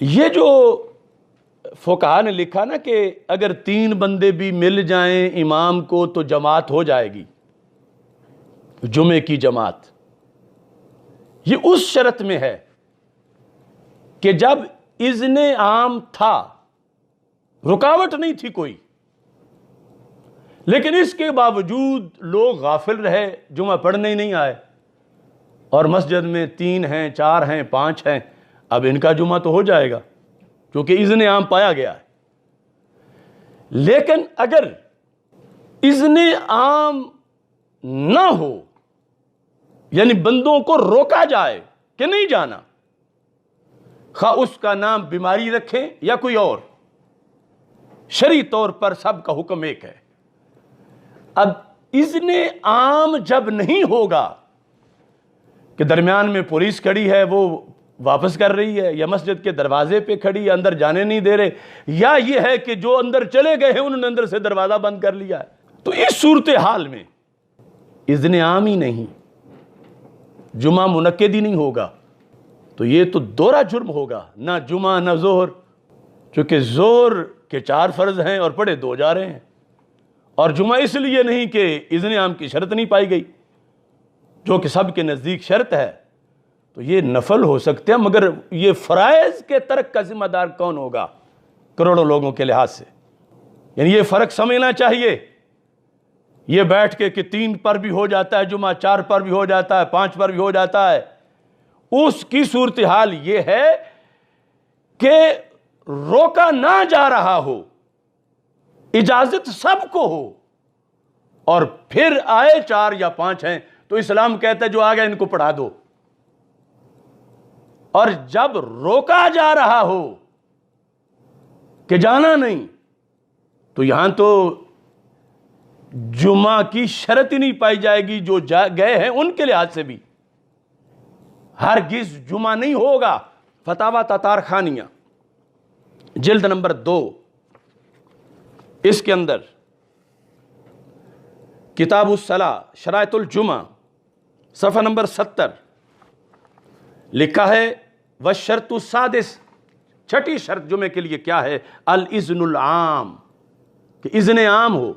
یہ جو فقہا نے لکھا نا کہ اگر 3 بندے بھی مل جائیں امام کو تو جماعت ہو جائے گی، جمعے کی جماعت، یہ اس شرط میں ہے کہ جب اذن عام تھا، رکاوٹ نہیں تھی کوئی، لیکن اس کے باوجود لوگ غافل رہے، جمعہ پڑھنے ہی نہیں آئے، اور مسجد میں 3 ہیں، 4 ہیں، 5 ہیں، اب ان کا جمعہ تو ہو جائے گا کیونکہ اذن عام پایا گیا ہے۔ لیکن اگر اذن عام نہ ہو، یعنی بندوں کو روکا جائے کہ نہیں جانا، خواہ اس کا نام بیماری رکھیں یا کوئی اور، شرعی طور پر سب کا حکم ایک ہے۔ اب اذن عام جب نہیں ہوگا کہ درمیان میں پولیس کھڑی ہے، وہ واپس کر رہی ہے، یا مسجد کے دروازے پہ کھڑی ہے، اندر جانے نہیں دے رہے، یا یہ ہے کہ جو اندر چلے گئے ہیں انہوں نے اندر سے دروازہ بند کر لیا ہے، تو اس صورتحال میں اذن عام ہی نہیں، جمعہ منعقد ہی نہیں ہوگا، تو یہ تو دوہرا جرم ہوگا، نہ جمعہ نہ ظہر، چونکہ ظہر کے 4 فرض ہیں اور پڑھے 2 جا رہے ہیں، اور جمعہ اس لیے نہیں کہ اذن عام کی شرط نہیں پائی گئی، جو کہ سب کے نزدیک شرط ہے، تو یہ نفل ہو سکتے ہیں، مگر یہ فرائض کے ترک کا ذمہ دار کون ہوگا کروڑوں لوگوں کے لحاظ سے؟ یعنی یہ فرق سمجھنا چاہیے۔ یہ بیٹھ کے کہ 3 پر بھی ہو جاتا ہے جمعہ، 4 پر بھی ہو جاتا ہے، 5 پر بھی ہو جاتا ہے، اس کی صورتحال یہ ہے کہ روکا نہ جا رہا ہو، اجازت سب کو ہو، اور پھر آئے 4 یا 5 ہیں تو اسلام کہتا ہے جو آ گیا ان کو پڑھا دو، اور جب روکا جا رہا ہو کہ جانا نہیں، تو یہاں تو جمعہ کی شرط ہی نہیں پائی جائے گی، جو گئے ہیں ان کے لحاظ سے بھی ہرگز جمعہ نہیں ہوگا۔ فتاوی تتار خانیہ جلد نمبر 2، اس کے اندر کتاب الصلاۃ شرائط الجمعہ صفحہ نمبر 70 لکھا ہے والشرط السادس، 6ٹھی شرط جمعے کے لیے کیا ہے؟ الاذن العام، کہ اذن عام ہو۔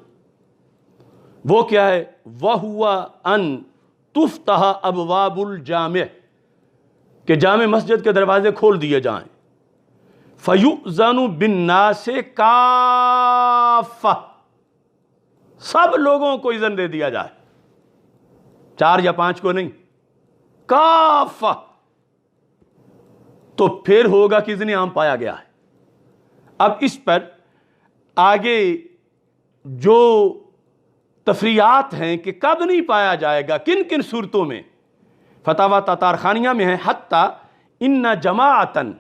وہ کیا ہے؟ وَهُوَ أَن تُفْتَحَ أَبْوَابُ الْجَامِعِ، کہ جامع مسجد کے دروازے کھول دیے جائیں، فَيُؤْذَنُ بِالنَّاسِ كَافَّةً، سب لوگوں کو اذن دے دیا جائے، 4 یا 5 کو نہیں، کافہ، تو پھر ہوگا کہ اذن عام پایا گیا ہے۔ اب اس پر آگے جو تفریعات ہیں کہ کب نہیں پایا جائے گا، کن کن صورتوں میں، فتاوی تتار خانیہ میں ہے حتی ان جماعتن،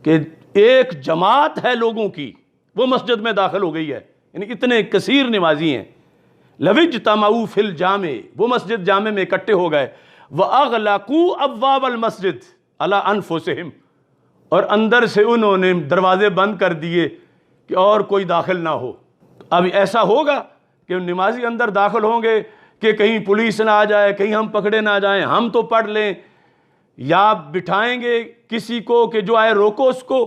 کہ ایک جماعت ہے لوگوں کی، وہ مسجد میں داخل ہو گئی ہے، یعنی اتنے کثیر نمازی ہیں، لو اجتمعوا فی الجامع، وہ مسجد جامع میں اکٹھے ہو گئے، وَأَغْلَقُوا أَبْوَابَ الْمَسْجِدِ عَلَىٰ أَنفُسِهِمْ، اور اندر سے انہوں نے دروازے بند کر دیے کہ اور کوئی داخل نہ ہو۔ اب ایسا ہوگا کہ نمازی اندر داخل ہوں گے کہ کہیں پولیس نہ آ جائے، کہیں ہم پکڑے نہ جائیں، ہم تو پڑھ لیں، یا بٹھائیں گے کسی کو کہ جو آئے روکو اس کو،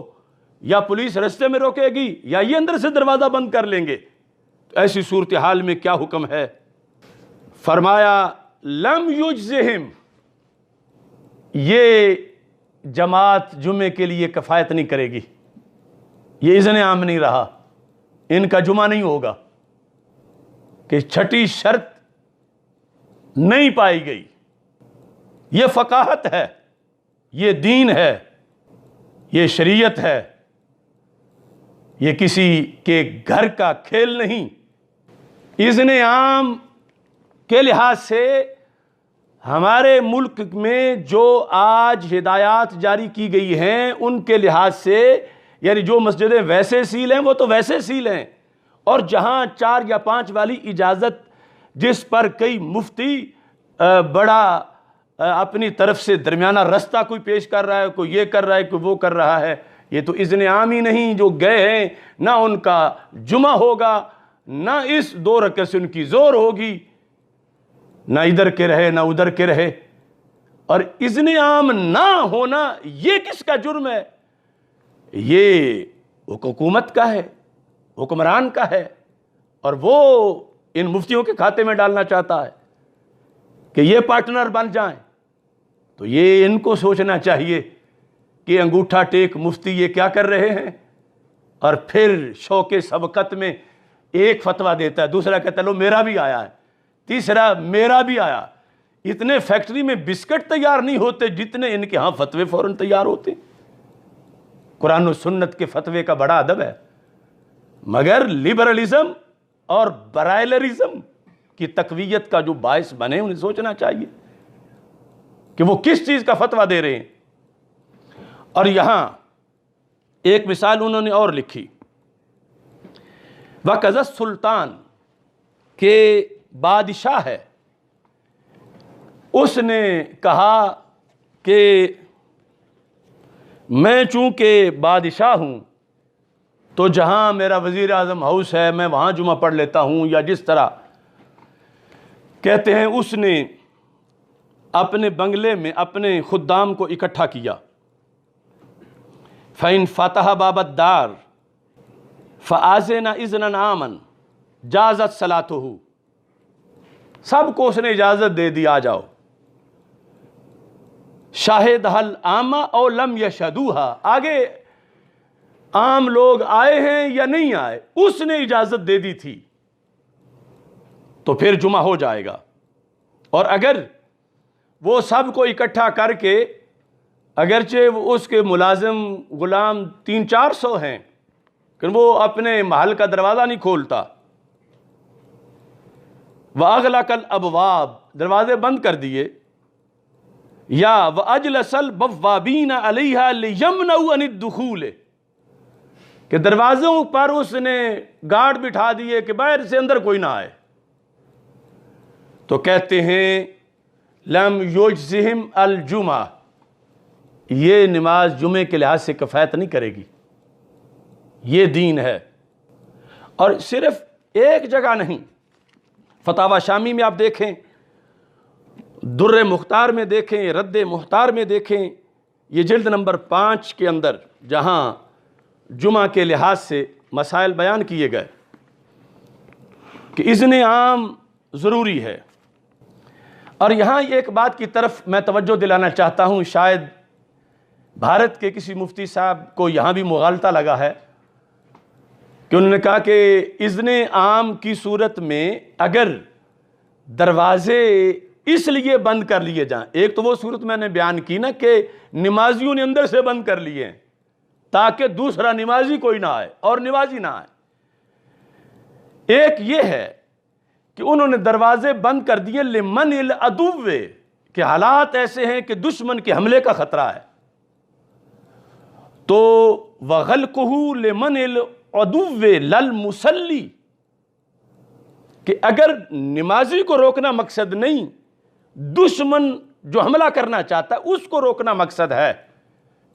یا پولیس رستے میں روکے گی، یا یہ اندر سے دروازہ بند کر لیں گے، تو ایسی صورتحال میں کیا حکم ہے؟ فرمایا لم یجزہم، یہ جماعت جمعے کے لیے کفایت نہیں کرے گی، یہ اذن عام نہیں رہا، ان کا جمعہ نہیں ہوگا، کہ 6ٹھی شرط نہیں پائی گئی۔ یہ فقاہت ہے، یہ دین ہے، یہ شریعت ہے، یہ کسی کے گھر کا کھیل نہیں۔ اذن عام کے لحاظ سے ہمارے ملک میں جو آج ہدایات جاری کی گئی ہیں ان کے لحاظ سے، یعنی جو مسجدیں ویسے سیل ہیں وہ تو ویسے سیل ہیں، اور جہاں 4 یا 5 والی اجازت جس پر کئی مفتی بڑا اپنی طرف سے درمیانہ رستہ کوئی پیش کر رہا ہے، کوئی یہ کر رہا ہے، کوئی وہ کر رہا ہے، یہ تو اذن عام ہی نہیں، جو گئے ہیں نہ ان کا جمعہ ہوگا، نہ اس 2 رکعت سے ان کی زور ہوگی، نہ ادھر کے رہے نہ ادھر کے رہے۔ اور اذن عام نہ ہونا یہ کس کا جرم ہے؟ یہ حکومت کا ہے، حکمران کا ہے، اور وہ ان مفتیوں کے کھاتے میں ڈالنا چاہتا ہے کہ یہ پارٹنر بن جائیں، تو یہ ان کو سوچنا چاہیے کہ انگوٹھا ٹیک مفتی یہ کیا کر رہے ہیں، اور پھر شوق سبقت میں ایک فتویٰ دیتا ہے، دوسرا کہتا ہے لو میرا بھی آیا ہے، تیسرا میرا بھی آیا۔ اتنے فیکٹری میں بسکٹ تیار نہیں ہوتے جتنے ان کے ہاں فتوے فوراً تیار ہوتے۔ قرآن و سنت کے فتوے کا بڑا ادب ہے، مگر لبرلزم اور برائلرزم کی تقویت کا جو باعث بنے انہیں سوچنا چاہیے کہ وہ کس چیز کا فتویٰ دے رہے ہیں۔ اور یہاں ایک مثال انہوں نے اور لکھی، وَقَذَ السُّلطان، کہ بادشاہ ہے، اس نے کہا کہ میں چونکہ بادشاہ ہوں تو جہاں میرا وزیر اعظم ہاؤس ہے میں وہاں جمعہ پڑھ لیتا ہوں، یا جس طرح کہتے ہیں اس نے اپنے بنگلے میں اپنے خدام کو اکٹھا کیا، فَإِن فَتَحَ بَابَ الدَّارِ فَآذَنَ إِذْنًا عَامًا جازت صلاتہ، سب کو اس نے اجازت دے دی آ جاؤ، شاہدہ العامہ او لم یشہدوہا، آگے عام لوگ آئے ہیں یا نہیں آئے، اس نے اجازت دے دی تھی تو پھر جمعہ ہو جائے گا۔ اور اگر وہ سب کو اکٹھا کر کے، اگرچہ وہ اس کے ملازم غلام 300-400 ہیں، کہ وہ اپنے محل کا دروازہ نہیں کھولتا، وَأَغْلَقَ الْأَبْوَابَ، دروازے بند کر دیے، یا وَأَجْلَسَ الْبَوَّابِينَ عَلَيْهَا لِيَمْنَعُوا عَنِ الدُّخُولِ، کہ دروازوں پر اس نے گارڈ بٹھا دیے کہ باہر سے اندر کوئی نہ آئے، تو کہتے ہیں لَمْ يُجْزِهِمْ الْجُمعہ، یہ نماز جمعے کے لحاظ سے کفایت نہیں کرے گی، یہ دین ہے۔ اور صرف ایک جگہ نہیں، فتاوی شامی میں آپ دیکھیں، در مختار میں دیکھیں، رد مختار میں دیکھیں، یہ جلد نمبر 5 کے اندر جہاں جمعہ کے لحاظ سے مسائل بیان کیے گئے کہ اذن عام ضروری ہے۔ اور یہاں ایک بات کی طرف میں توجہ دلانا چاہتا ہوں، شاید بھارت کے کسی مفتی صاحب کو یہاں بھی مغالطہ لگا ہے کہ انہوں نے کہا کہ اذن عام کی صورت میں اگر دروازے اس لیے بند کر لیے جائیں، ایک تو وہ صورت میں نے بیان کی نا کہ نمازیوں نے اندر سے بند کر لیے ہیں تاکہ دوسرا نمازی کوئی نہ آئے اور نمازی نہ آئے، ایک یہ ہے کہ انہوں نے دروازے بند کر دیے لمن العدو، کہ حالات ایسے ہیں کہ دشمن کے حملے کا خطرہ ہے، تو وَغَلْقُهُ لِمَنِ الْعَدُوِّ لَلْمُصَلِّ، کہ اگر نمازی کو روکنا مقصد نہیں، دشمن جو حملہ کرنا چاہتا ہے اس کو روکنا مقصد ہے،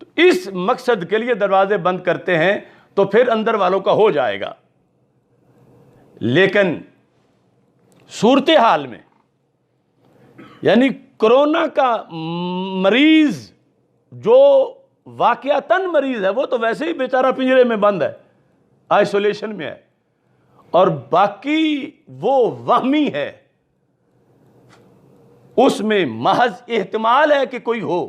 تو اس مقصد کے لیے دروازے بند کرتے ہیں، تو پھر اندر والوں کا ہو جائے گا۔ لیکن صورتحال میں یعنی کرونا کا مریض جو واقعتاً مریض ہے وہ تو ویسے ہی بیچارہ پنجرے میں بند ہے، آئسولیشن میں ہے، اور باقی وہ وہمی ہے، اس میں محض احتمال ہے کہ کوئی ہو۔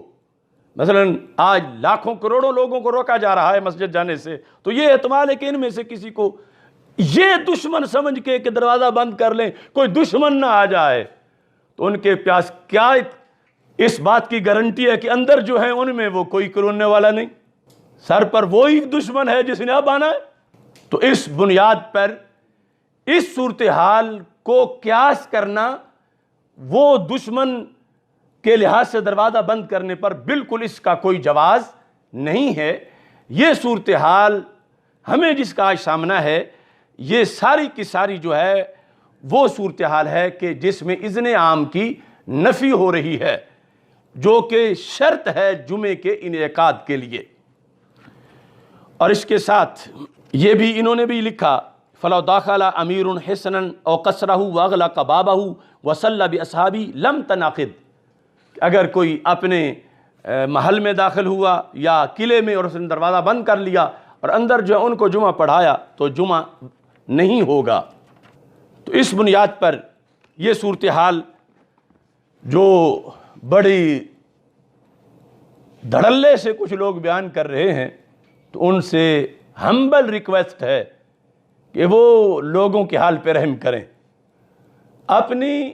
مثلا آج لاکھوں کروڑوں لوگوں کو روکا جا رہا ہے مسجد جانے سے، تو یہ احتمال ہے کہ ان میں سے کسی کو یہ دشمن سمجھ کے کہ دروازہ بند کر لیں کوئی دشمن نہ آ جائے، تو ان کے پیاس کیا اس بات کی گارنٹی ہے کہ اندر جو ہے ان میں وہ کوئی کرونے والا نہیں، سر پر وہی دشمن ہے جس نے اب آنا ہے۔ تو اس بنیاد پر اس صورتحال کو قیاس کرنا وہ دشمن کے لحاظ سے دروازہ بند کرنے پر بالکل اس کا کوئی جواز نہیں ہے۔ یہ صورتحال ہمیں جس کا آج سامنا ہے یہ ساری کی ساری جو ہے وہ صورتحال ہے کہ جس میں اذن عام کی نفی ہو رہی ہے، جو کہ شرط ہے جمعے کے انعقاد کے لیے۔ اور اس کے ساتھ یہ بھی انہوں نے بھی لکھا فَلَوْ دَخَلَ أَمِيرٌ حِسْنًا أَوْ قَصْرَهُ وَأَغْلَقَ بَابَهُ وَصَلَّى بِأَصْحَابِهِ لَمْ تَنْعَقِدْ، اگر کوئی اپنے محل میں داخل ہوا یا قلعے میں اور اس نے دروازہ بند کر لیا اور اندر جو ہے ان کو جمعہ پڑھایا تو جمعہ نہیں ہوگا۔ تو اس بنیاد پر یہ صورتحال جو بڑی دھڑلے سے کچھ لوگ بیان کر رہے ہیں تو ان سے ہمبل ریکویسٹ ہے کہ وہ لوگوں کے حال پہ رحم کریں، اپنی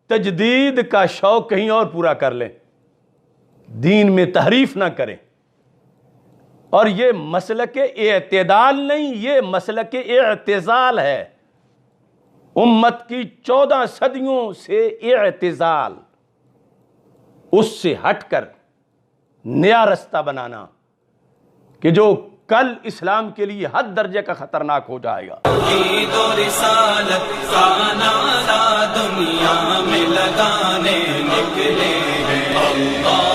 تجدید کا شوق کہیں اور پورا کر لیں، دین میں تحریف نہ کریں۔ اور یہ مسلک اعتدال نہیں، یہ مسلک اعتزال ہے، امت کی 14 صدیوں سے اعتزال، اس سے ہٹ کر نیا رستہ بنانا کہ جو کل اسلام کے لیے حد درجے کا خطرناک ہو جائے گا۔ عید و رسالت کا نعرہ دنیا میں لگانے نکلے ہیں، اللہ